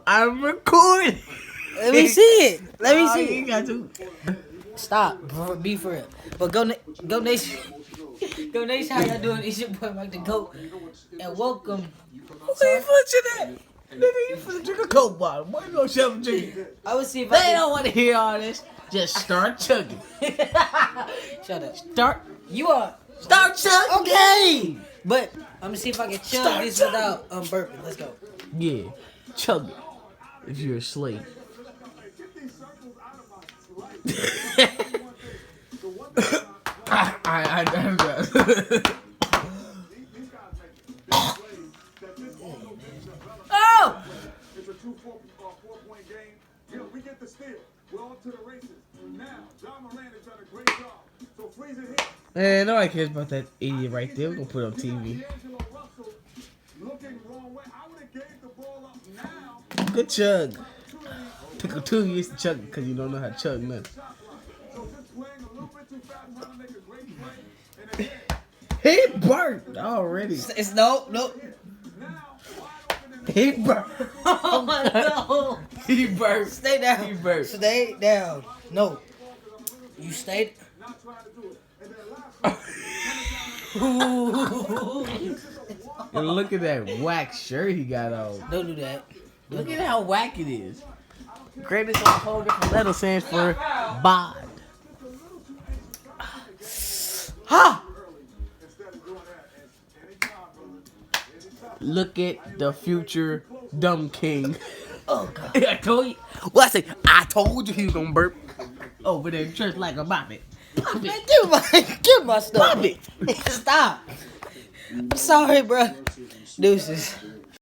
I'm recording. Let me see it. Let me see You it. got to. Stop. Be for real. But go nation. Go nation. How y'all doing? It's your boy Mike the Goat, and welcome. Who you punching that? Nigga, you finna drink a Coke bottle. Why you gonna shove a drink? I would see if They I don't want to hear all this. Just start chugging. can. Shut up. Start. You are. Start chugging. Okay. But I'm gonna see if I can chug Start this chugging. without burping. Let's go. Yeah, chug it. If you're a slave. I Oh! It's a 4-point game. Yeah, we get the steal. We're on to the races. Now, John Moran has done a great job. So freeze it here. Man, nobody cares about that idiot right there. We're gonna put it on TV. D'Angelo Russell looking wrong way. I would have gave the ball up now. Good chug. Took 2 years to chug because you don't know how to chug nothing. So just playing a little bit too fast, trying to make a great play. And again, He burnt already. It's no. now, wide open in the He burnt. Oh my god. He burnt. Stay down. He burnt. Stay down. No. You stayed. not trying to do it. And then last And look at that whack shirt he got on. Don't do that. Look at how whack it is. Greatest on a whole different letter stands for bod. Ha! Look at the future dumb king. Oh god. I told you. Well, I told you he was gonna burp over there in church like a bobbit. Man, give my stuff. Bobby. Stop. I'm sorry, bro. Deuces.